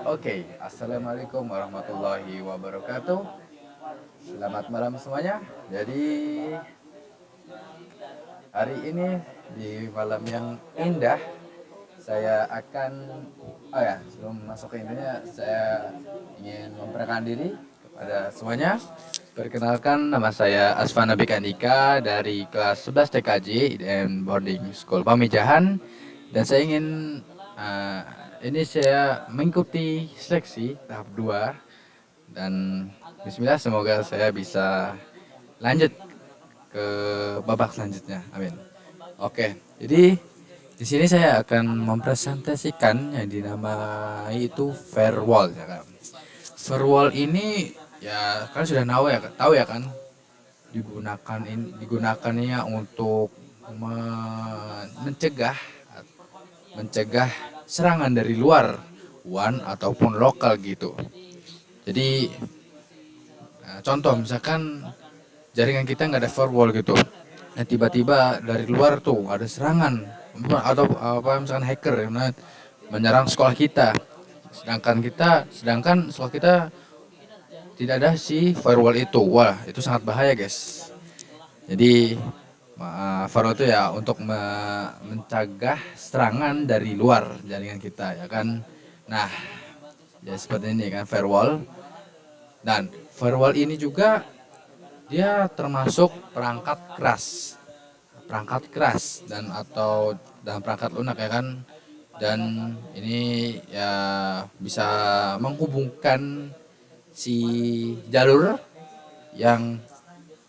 Oke, assalamualaikum warahmatullahi wabarakatuh. Selamat malam semuanya. Jadi hari ini di malam yang indah, saya akan, sebelum masuk ke intinya, saya ingin memperkenalkan diri kepada semuanya. Perkenalkan, nama saya Asfan Nabik Andika dari kelas 11 TKJ dan Boarding School Pamijahan, dan saya ingin uh, ini saya mengikuti seleksi tahap 2, dan bismillah semoga saya bisa lanjut ke babak selanjutnya. Amin. Oke, jadi di sini saya akan mempresentasikan yang dinamai itu firewall ya kan. Firewall ini ya kan sudah tahu ya kan, digunakannya untuk mencegah mencegah serangan dari luar, one ataupun lokal gitu. Jadi contoh misalkan jaringan kita nggak ada firewall gitu, nah tiba-tiba dari luar tuh ada serangan atau apa misalkan hacker yang menyerang sekolah kita, sedangkan sekolah kita tidak ada si firewall itu. Wah, itu sangat bahaya guys. Jadi firewall itu ya untuk mencegah serangan dari luar jaringan kita ya kan. Nah, ya seperti ini kan firewall. Dan firewall ini juga dia termasuk perangkat keras dan atau dalam perangkat lunak ya kan. Dan ini ya bisa menghubungkan si jalur yang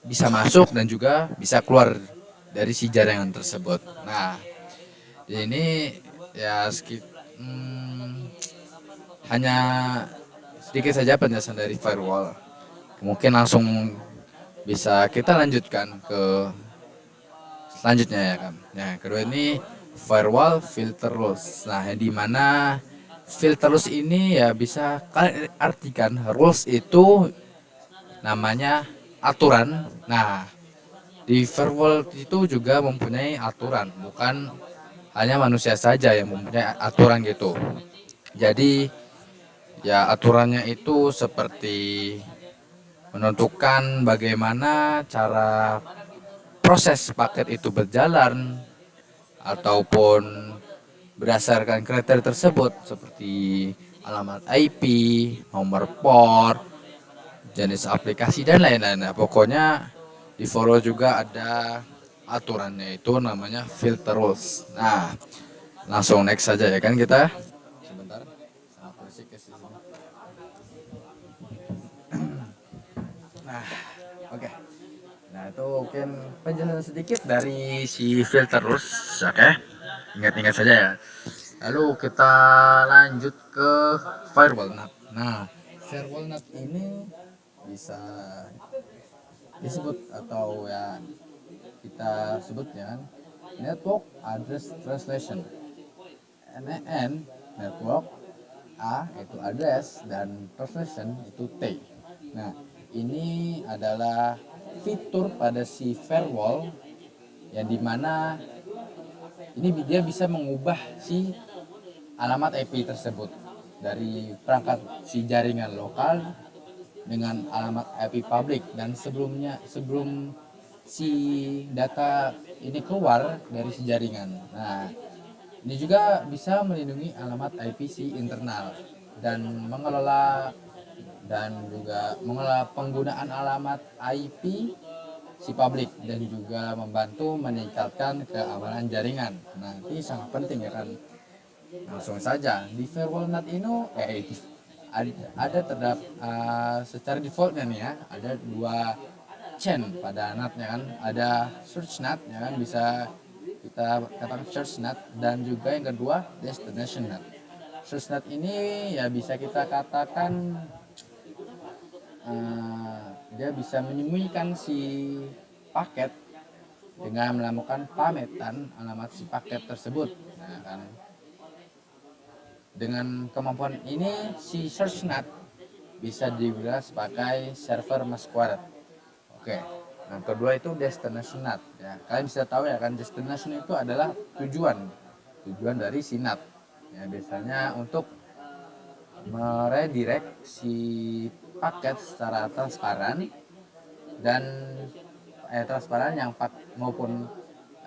bisa masuk dan juga bisa keluar dari si jaringan tersebut. Nah, ini ya hanya sedikit saja penjelasan dari firewall. Mungkin langsung bisa kita lanjutkan ke selanjutnya ya kan. Nah, kedua ini firewall filter rules. Nah, yang dimana filter rules ini ya bisa kalian artikan rules itu namanya aturan. Nah, di firewall itu juga mempunyai aturan, bukan hanya manusia saja yang mempunyai aturan gitu. Jadi ya aturannya itu seperti menentukan bagaimana cara proses paket itu berjalan, ataupun berdasarkan kriteria tersebut seperti alamat IP, nomor port, jenis aplikasi dan lain-lain. Nah, pokoknya di follow juga ada aturannya itu namanya filter rules. Nah, langsung next saja ya kan kita. Sebentar, sangat berisik ya sini. Nah, oke. Nah, itu mungkin penjelasan sedikit dari si filter rules, oke. Ingat-ingat saja ya. Lalu kita lanjut ke firewall NAT. Nah, firewall NAT ini bisa disebut atau ya kita sebutnya Network Address Translation. NAN network, A itu address, dan translation itu T. Nah, ini adalah fitur pada si firewall yang dimana ini dia bisa mengubah si alamat IP tersebut dari perangkat si jaringan lokal dengan alamat IP publik, dan sebelum si data ini keluar dari si jaringan. Nah, ini juga bisa melindungi alamat IP si internal dan mengelola penggunaan alamat IP si publik, dan juga membantu meningkatkan keamanan jaringan. Nah, ini sangat penting ya kan. Langsung saja di firewall NAT ini ada secara defaultnya nih ya, ada dua chain pada NAT-nya kan. Ada search NAT ya kan, bisa kita katakan search NAT, dan juga yang kedua destination NAT. Search NAT ini ya bisa kita katakan dia bisa menyembunyikan si paket dengan melakukan pametan alamat si paket tersebut. Nah, kan dengan kemampuan ini si SearchNAT bisa digunakan sebagai server masquerade. Oke. Nah, kedua itu destination NAT. Ya, kalian bisa tahu ya kan, destination itu adalah tujuan dari si NAT. Ya, biasanya untuk meredirect si paket secara transparan dan transparan yang maupun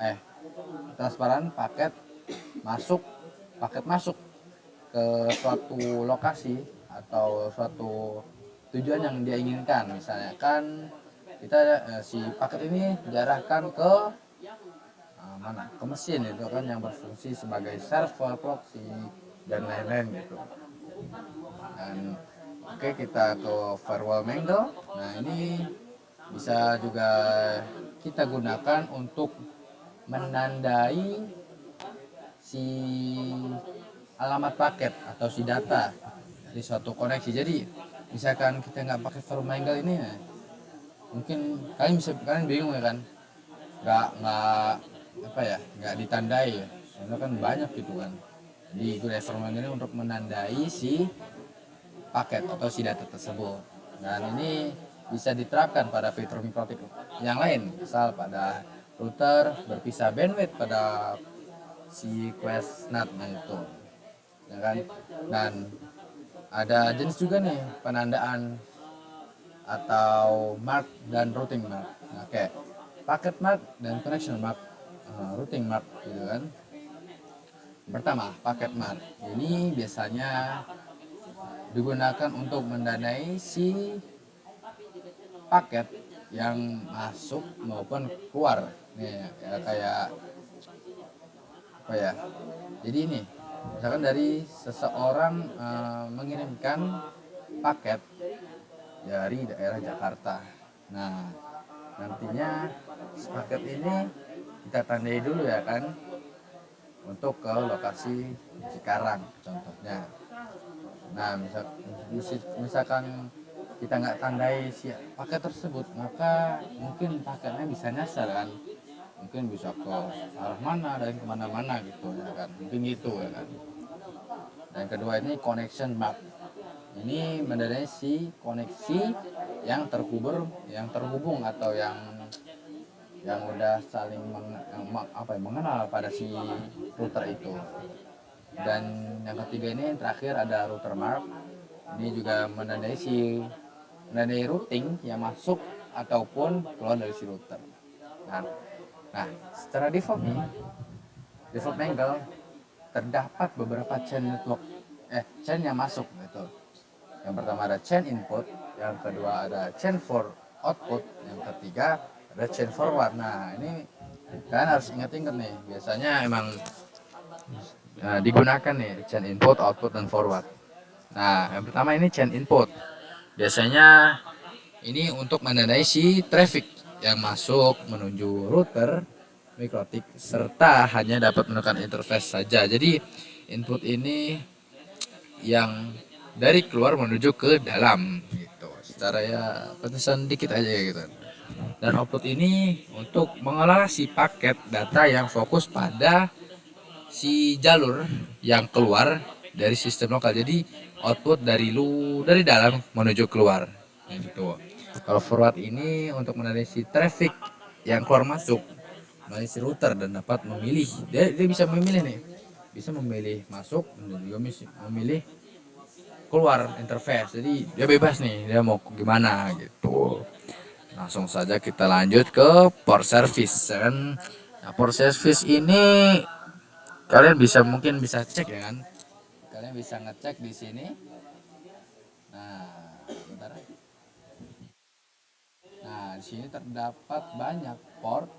eh transparan paket masuk ke suatu lokasi atau suatu tujuan yang dia inginkan. Misalnya kan kita si paket ini diarahkan ke mana, ke mesin itu kan yang berfungsi sebagai server, proxy dan lain-lain gitu. Dan oke, kita ke firewall mangle. Nah, ini bisa juga kita gunakan untuk menandai si alamat paket atau si data dari suatu koneksi. Jadi misalkan kita nggak pakai firewall mangle ini, ya, mungkin kalian bingung ya kan, nggak apa ya, nggak ditandai ya, karena kan banyak gitu kan. Jadi gunanya firewall mangle ini untuk menandai si paket atau si data tersebut. Dan ini bisa diterapkan pada fitur mikrotik yang lain, misal pada router berpisah bandwidth pada si quest NAT-nya itu, ya kan. Dan ada jenis juga nih penandaan atau mark dan routing mark. Nah, kayak packet mark dan connection mark, routing mark gitu kan. Pertama, packet mark ini biasanya digunakan untuk mendanai si paket yang masuk maupun keluar nih, ya kayak apa ya, jadi ini misalkan dari seseorang mengirimkan paket dari daerah Jakarta. Nah, nantinya paket ini kita tandai dulu ya kan, untuk ke lokasi Cikarang contohnya. Nah, misalkan kita nggak tandai si paket tersebut, maka mungkin paketnya bisa nyasar kan, mungkin bisa ke arah mana dan kemana-mana gitu ya kan, mungkin gitu ya kan. Dan kedua ini connection map, ini mendanai si koneksi yang terhubung atau yang udah saling mengenal pada si router itu. Dan yang ketiga ini terakhir ada router map, ini juga menandai routing yang masuk ataupun keluar dari si router. Nah, secara default angle terdapat beberapa chain yang masuk gitu. Yang pertama ada chain input, yang kedua ada chain for output, yang ketiga ada chain forward. Nah, ini kalian harus ingat-ingat nih, biasanya emang digunakan nih chain input, output, dan forward. Nah, yang pertama ini chain input. Biasanya ini untuk menandai si traffic yang masuk menuju router mikrotik serta hanya dapat menekan interface saja. Jadi input ini yang dari keluar menuju ke dalam gitu. Secara ya penjelasan dikit aja gitu. Dan output ini untuk mengolah si paket data yang fokus pada si jalur yang keluar dari sistem lokal. Jadi output dari dalam menuju keluar gitu. Kalau forward ini untuk menandai si traffic yang keluar masuk melalui si router dan dapat memilih, dia bisa memilih nih, bisa memilih masuk dan juga memilih keluar interface. Jadi dia bebas nih, dia mau gimana gitu. Langsung saja kita lanjut ke port service kan. Nah, port service ini kalian mungkin bisa cek ya kan, kalian bisa ngecek di sini. Nah, bentar. Nah, di sini terdapat banyak port,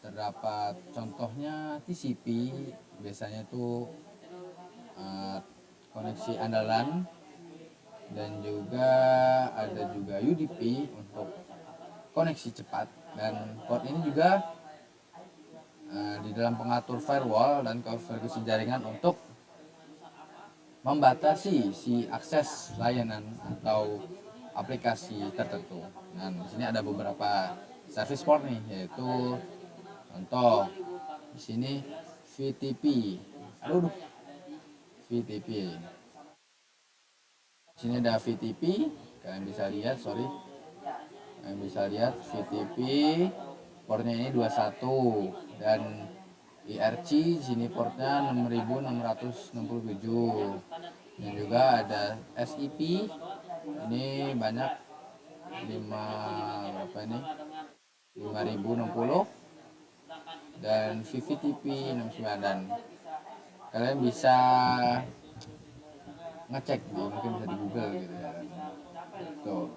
terdapat contohnya TCP, biasanya itu koneksi andalan, dan juga ada juga UDP untuk koneksi cepat. Dan port ini juga di dalam pengatur firewall dan konfigurasi jaringan untuk membatasi si akses layanan atau aplikasi tertentu. Dan di sini ada beberapa service port nih, yaitu contoh di sini VTP. Aduh, VTP. Di sini ada VTP, kalian bisa lihat, VTP portnya ini 21 dan IRC di sini portnya 6667. dan juga ada SIP ini banyak 5 berapa ini 5060 dan VVTP 69 dan kalian bisa ngecek mungkin bisa di Google gitu ya kan. Tuh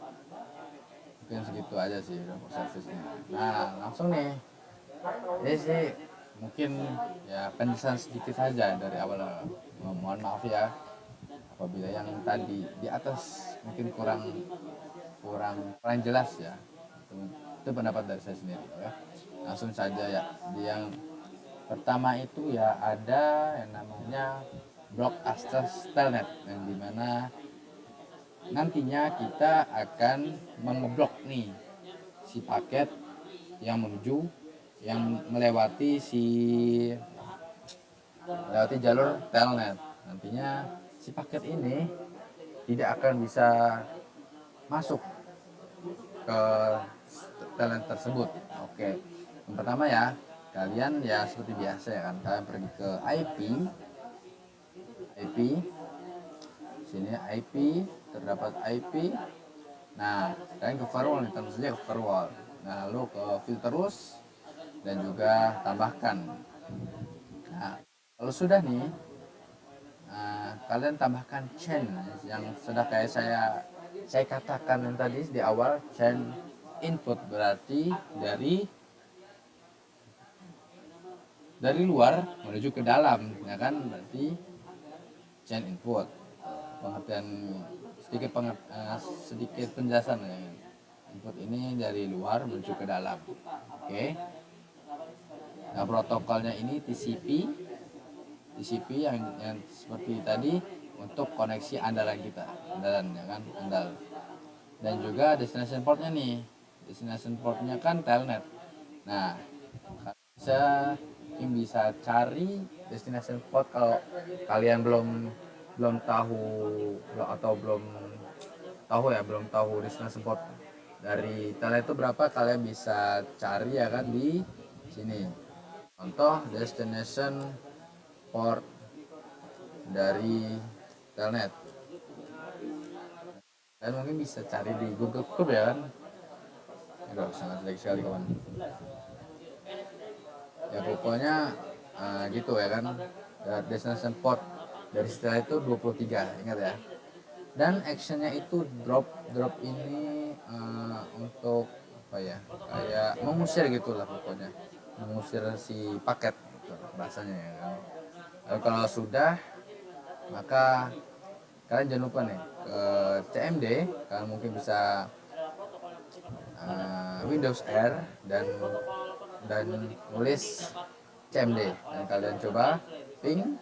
mungkin segitu aja sih untuk servisnya. Nah langsung nih ini sih mungkin ya penjelasan sedikit saja dari awal. Mohon maaf ya apabila yang tadi di atas mungkin kurang kurang kurang jelas ya. Itu pendapat dari saya sendiri ya. Langsung saja ya. Yang pertama itu ya ada yang namanya block access telnet yang dimana nantinya kita akan mengeblok nih si paket yang menuju yang melewati jalur telnet. Nantinya si paket ini tidak akan bisa masuk ke talent tersebut. Oke. Yang pertama ya, kalian ya seperti biasa ya kan, kalian pergi ke IP, sini IP, terdapat IP. Nah, kalian ke firewall nih, tentu saja ke firewall. Nah, lalu ke filterus dan juga tambahkan. Nah, kalau sudah nih, kalian tambahkan chain yang sudah kayak saya katakan yang tadi di awal, chain input berarti dari luar menuju ke dalam ya kan, berarti chain input. Pengertian sedikit penjelasan ya. Input ini dari luar menuju ke dalam. Oke. Nah, protokolnya ini TCP yang seperti tadi untuk koneksi andalan kita, ya kan, andal. Dan juga destination portnya nih. Destination portnya kan telnet. Nah, bisa cari destination port kalau kalian belum tahu atau belum tahu destination port dari telnet itu berapa, kalian bisa cari ya kan di sini. Contoh destination port dari telnet. Kalian mungkin bisa cari di Google Chrome ya kan. Aduh, sangat jelek sekali kawan. Ya pokoknya gitu ya kan. Destination port dari setelah itu 23, ingat ya. Dan actionnya itu drop ini untuk apa ya, kayak mengusir gitulah pokoknya, mengusir si paket gitu, bahasanya ya kan. Lalu kalau sudah, maka kalian jangan lupa nih ke CMD, kalian mungkin bisa Windows R dan tulis CMD dan kalian coba ping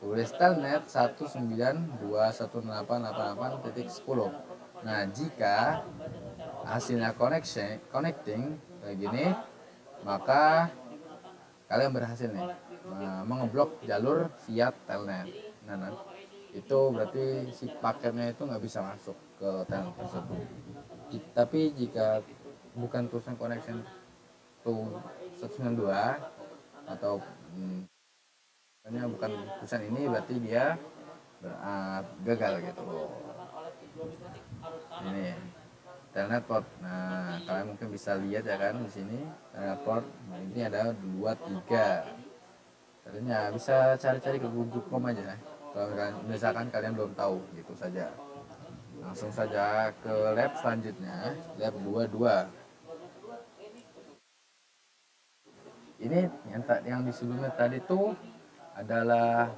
tulis telnet 192.168.88.10. Nah, jika hasilnya connecting kayak gini, maka kalian berhasil nih mengeblok jalur via telnet. Nah, itu berarti si paketnya itu nggak bisa masuk ke telnet tersebut. Tapi jika bukan tulisan connection to 192 atau bukan tulisan ini, berarti dia gagal gitu. Ini telnet port. Nah, kalian mungkin bisa lihat ya kan di sini telnet port. Nah, ini ada 23. Kalian ya bisa cari-cari ke Google Chrome aja. Kalau misalkan kalian belum tahu, gitu saja. Langsung saja ke lab selanjutnya, lab 22. Ini yang di sebelumnya tadi itu adalah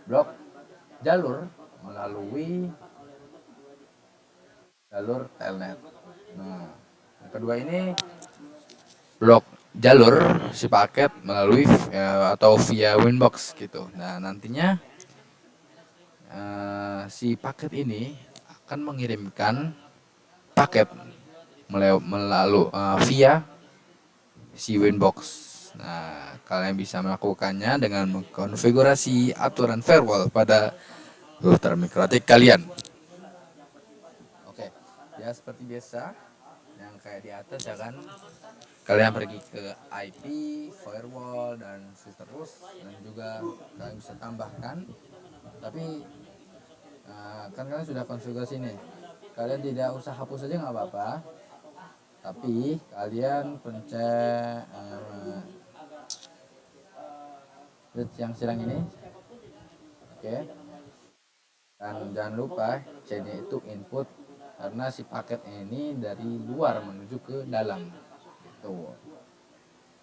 blok jalur melalui jalur telnet. Nah, yang kedua ini blok jalur si paket melalui atau via Winbox gitu. Nah, nantinya si paket ini akan mengirimkan paket melalui via si Winbox. Nah, kalian bisa melakukannya dengan mengkonfigurasi aturan firewall pada router mikrotik kalian. Oke, ya seperti biasa yang kayak di atas ya kan. Kalian pergi ke IP, firewall dan filterus, dan juga kalian bisa tambahkan. Tapi Nah, kan kalian sudah konfigurasi nih. Kalian tidak usah hapus saja nggak apa-apa, tapi kalian pencet yang silang ini, oke. Dan jangan lupa C-nya itu input, karena si paket ini dari luar menuju ke dalam gitu.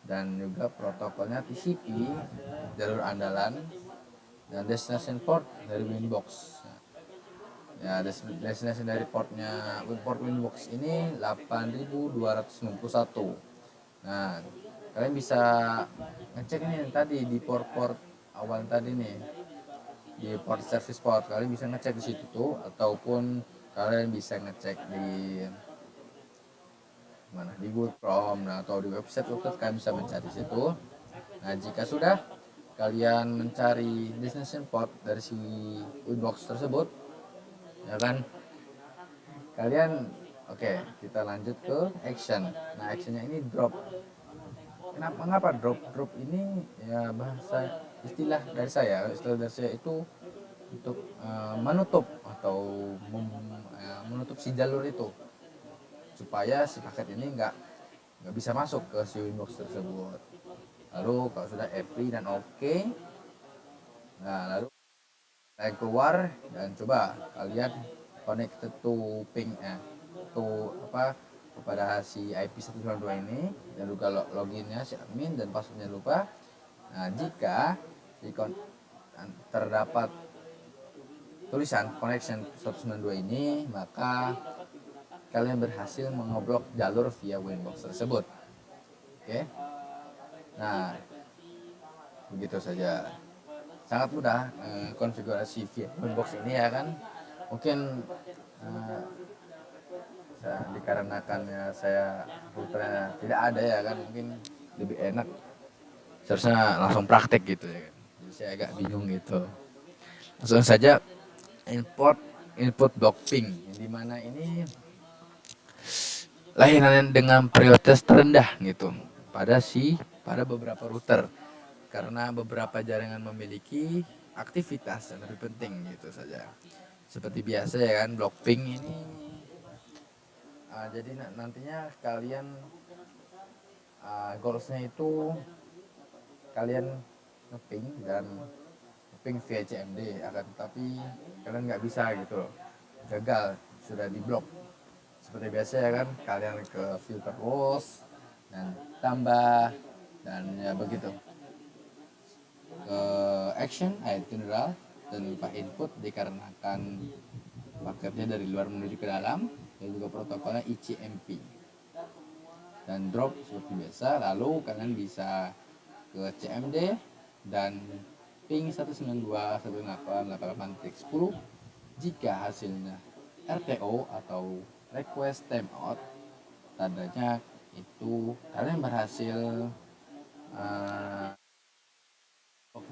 Dan juga protokolnya TCP jalur andalan, dan destination port dari Winbox. Ya, destination dari portnya port Winbox ini 8291. Nah, kalian bisa ngecek ini tadi di port-port awal tadi nih, di port service port. Kalian bisa ngecek di situ tuh, ataupun kalian bisa ngecek di mana, di Google Chrome, nah, atau di website kalian bisa mencari situ. Nah, jika sudah kalian mencari destination port dari si Winbox tersebut, ya kan, kalian oke, kita lanjut ke action. Nah, actionnya ini drop. Mengapa drop ini ya, bahasa istilah dari saya itu untuk menutup atau menutup si jalur itu, supaya si paket ini nggak bisa masuk ke si Winbox tersebut. Lalu kalau sudah apply dan oke, nah lalu kalian keluar dan coba kalian connected to ping kepada si IP 192 ini, dan juga loginnya si admin dan passwordnya lupa. Nah, jika terdapat tulisan connection 192 ini, maka kalian berhasil mengoblok jalur via Winbox tersebut. Oke. Nah, begitu saja. Sangat mudah konfigurasi via Winbox ini, ya kan. Mungkin dikarenakan ya saya routernya tidak ada, ya kan, mungkin lebih enak seharusnya langsung praktek gitu, ya kan. Jadi saya agak bingung gitu. Langsung saja input block ping, di mana ini layanan dengan prioritas terendah gitu pada beberapa router, karena beberapa jaringan memiliki aktivitas yang lebih penting gitu saja. Seperti biasa, ya kan, block ping ini jadi nantinya kalian goalsnya itu kalian ngeping dan ngeping via CMD, akan tetapi kalian nggak bisa gitu loh, gagal, sudah diblok. Seperti biasa, ya kan, kalian ke filter loss dan tambah, dan ya begitu ke action general, dan lupa input dikarenakan paketnya dari luar menuju ke dalam, dan juga protokolnya ICMP, dan drop seperti biasa. Lalu kalian bisa ke CMD dan ping 192.168.88.10. Jika hasilnya RTO atau request timeout, tandanya itu kalian berhasil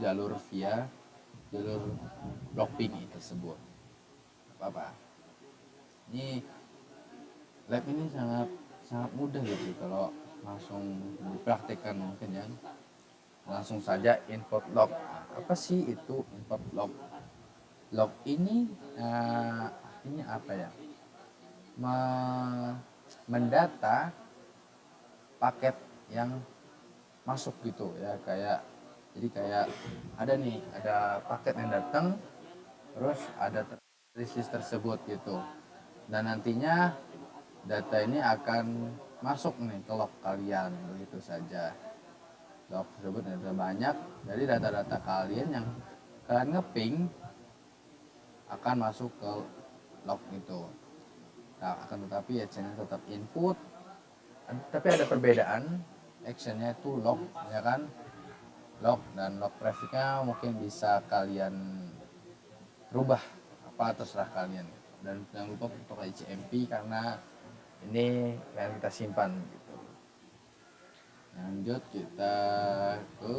jalur via jalur block ping tersebut. Apa ini lab ini sangat mudah gitu kalau langsung dipraktekkan, mungkin ya. Langsung saja input log. Apa sih itu input log? Log ini artinya apa ya? Mendata paket yang masuk gitu ya, kayak ada paket yang datang, terus ada list tersebut gitu, dan nantinya data ini akan masuk nih ke log kalian, begitu saja. Log tersebut ada banyak, jadi data-data kalian yang kalian ngeping akan masuk ke log itu. Nah, akan tetapi actionnya tetap input, tapi ada perbedaan. Actionnya itu log, ya kan, log, dan log trafficnya mungkin bisa kalian rubah apa terserah kalian. Dan jangan lupa untuk ICMP, karena ini yang kita simpan gitu. Lanjut kita ke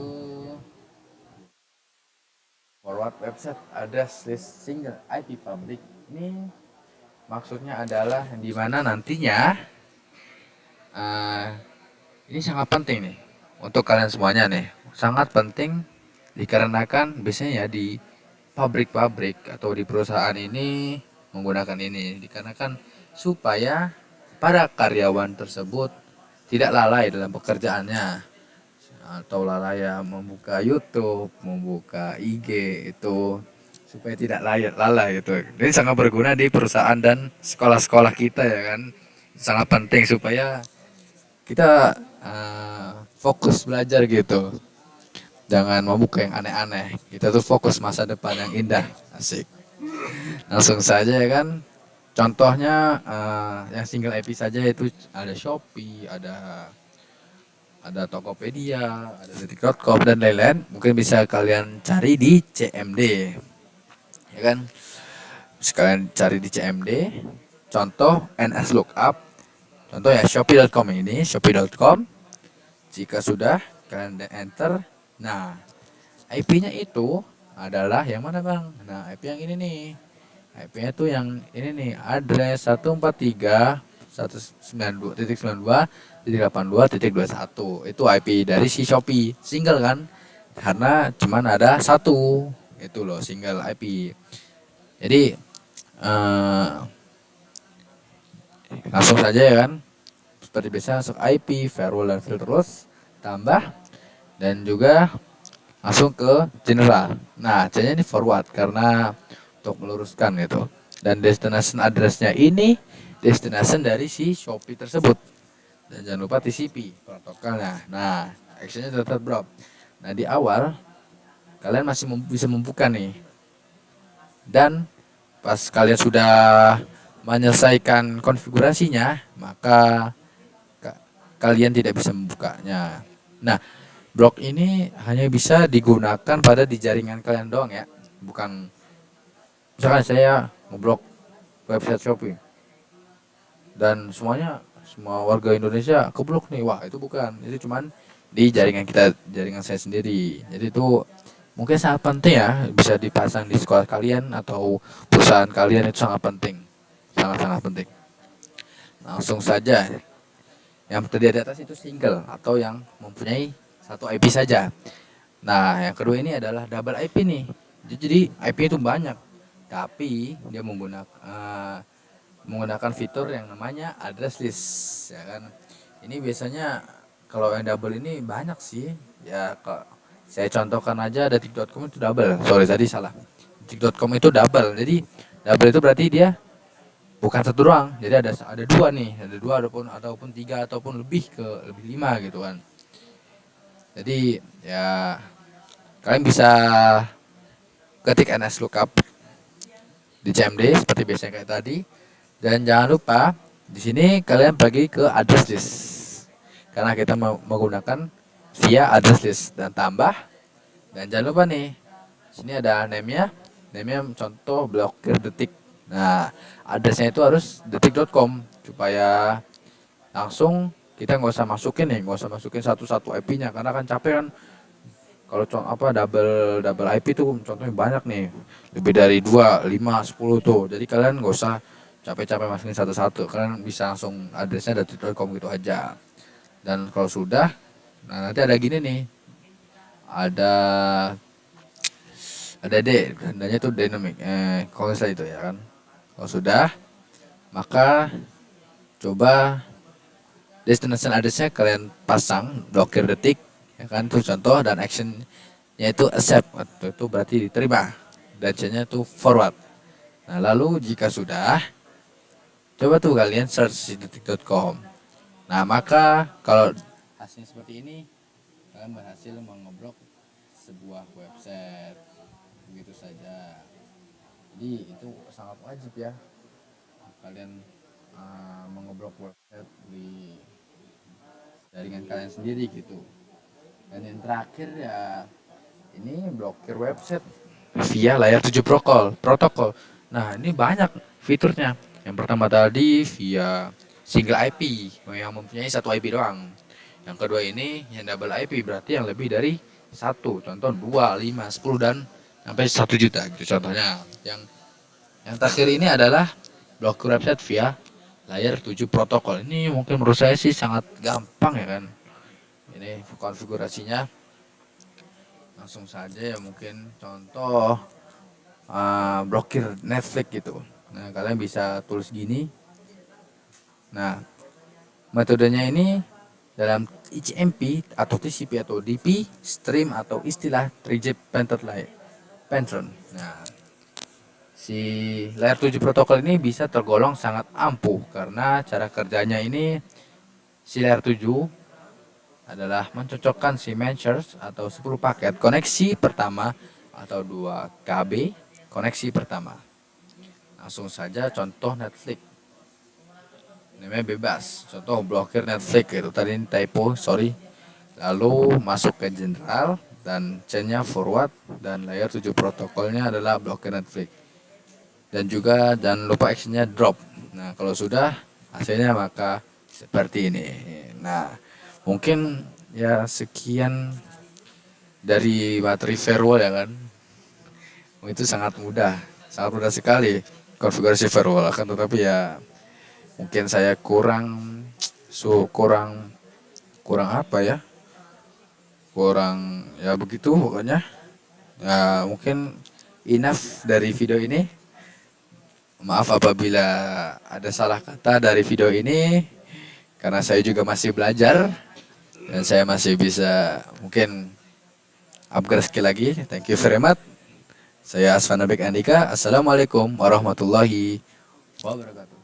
forward website address list single IP public. Ini maksudnya adalah di mana nantinya ini sangat penting nih untuk kalian semuanya nih, sangat penting dikarenakan biasanya ya di pabrik-pabrik atau di perusahaan ini menggunakan ini dikarenakan supaya para karyawan tersebut tidak lalai dalam pekerjaannya atau lalai membuka YouTube, membuka IG itu supaya tidak lalai itu. Ini sangat berguna di perusahaan dan sekolah-sekolah kita ya kan. Sangat penting supaya kita fokus belajar gitu. Jangan membuka yang aneh-aneh. Kita tuh fokus masa depan yang indah. Asik. Langsung saja ya kan. Contohnya yang single IP saja itu ada Shopee, ada Tokopedia, ada detik.com dan lain-lain. Mungkin bisa kalian cari di CMD. Ya kan? Sekalian cari di CMD. Contoh NS Lookup. Contoh ya Shopee.com ini, Shopee.com. Jika sudah kalian enter. Nah, IP-nya itu adalah yang mana bang? Nah, IP yang ini nih. IP-nya tuh yang ini nih, address 143.192.92.82.21. Itu IP dari si Shopee, single kan? Karena cuman ada satu. Itu loh, single IP. Jadi langsung saja ya kan? Seperti biasa masuk IP, firewall dan filterless, tambah dan juga langsung ke general. Nah, C-nya ini forward karena untuk meluruskan gitu. Dan destination address-nya ini destination dari si Shopee tersebut. Dan jangan lupa TCP protokolnya. Nah, action-nya tetap drop. Nah, di awal kalian masih bisa membuka nih. Dan pas kalian sudah menyelesaikan konfigurasinya, maka kalian tidak bisa membukanya. Nah, blok ini hanya bisa digunakan pada di jaringan kalian doang ya. Bukan misalkan saya ngeblok website Shopee dan semua warga Indonesia keblok nih. Wah, itu bukan. Itu cuman di jaringan kita, jaringan saya sendiri. Jadi itu mungkin sangat penting ya, bisa dipasang di sekolah kalian atau perusahaan kalian, itu sangat penting. Sangat-sangat penting. Langsung saja. Yang terlihat di atas itu single atau yang mempunyai satu IP saja. Nah, yang kedua ini adalah double IP nih. Jadi IP itu banyak, tapi dia menggunakan fitur yang namanya address list, ya kan. Ini biasanya kalau yang double ini banyak sih. Ya, saya contohkan aja detik.com itu double. Sorry tadi salah. Detik.com itu double. Jadi double itu berarti dia bukan satu doang. Jadi ada dua nih, ada dua ataupun tiga ataupun lebih lima gitu kan. Jadi ya kalian bisa ketik NS lookup di CMD seperti biasa kayak tadi. Dan jangan lupa di sini kalian bagi ke address list. Karena kita menggunakan via address list dan tambah. Dan jangan lupa nih, sini ada name-nya. Name-nya contoh blokir detik. Nah, address-nya itu harus detik.com supaya langsung kita nggak usah masukin satu-satu IP-nya karena kan capek kan. Kalau double IP tuh contohnya banyak nih, lebih dari 2, 5, 10 tuh. Jadi kalian nggak usah capek-capek masukin satu-satu, kalian bisa langsung addressnya detik.com gitu aja. Dan kalau sudah, nah nanti ada gini nih, ada tandanya tuh dynamic, kalau saya itu ya kan. Kalau sudah, maka coba destination addressnya kalian pasang blokir detik, ya kan, tuh contoh, dan actionnya itu accept, itu berarti diterima, dan C-nya itu forward. Nah lalu jika sudah, coba tuh kalian search di detik.com. Nah maka kalau hasilnya seperti ini, kalian berhasil mengeblok sebuah website begitu saja. Jadi itu sangat wajib ya kalian mengeblok website di jaringan kalian sendiri gitu. Dan yang terakhir ya ini blokir website via layar 7 protokol. Nah ini banyak fiturnya. Yang pertama tadi via single IP yang mempunyai satu IP doang. Yang kedua ini yang double IP berarti yang lebih dari satu. Contoh 2, 5, 10 dan sampai 1 juta gitu contohnya. Yang terakhir ini adalah blokir website via layar 7 protokol. Ini mungkin menurut saya sih sangat gampang ya kan. Ini konfigurasinya langsung saja ya, mungkin contoh blokir Netflix gitu. Nah, kalian bisa tulis gini. Nah, metodenya ini dalam HMP atau TCP atau DP, stream atau istilah Trigep Pentron. Nah, si layer 7 protokol ini bisa tergolong sangat ampuh karena cara kerjanya ini si layer 7 adalah mencocokkan si matchers atau 10 paket koneksi pertama atau 2 KB koneksi pertama. Langsung saja contoh Netflix. Namanya bebas. Contoh blokir Netflix itu tadi typo, sorry. Lalu masuk ke general dan chainnya forward dan layer 7 protokolnya adalah blokir Netflix. Dan juga jangan lupa actionnya drop. Nah, kalau sudah hasilnya maka seperti ini. Nah, mungkin ya sekian dari materi firewall ya kan. Itu sangat mudah sekali konfigurasi firewall, akan tetapi ya mungkin saya kurang kurang apa ya, kurang ya begitu pokoknya. Ya mungkin enough dari video ini. Maaf apabila ada salah kata dari video ini, karena saya juga masih belajar dan saya masih bisa mungkin upgrade skill lagi. Thank you very much. Saya Asfanabek Andika. Assalamualaikum warahmatullahi wabarakatuh.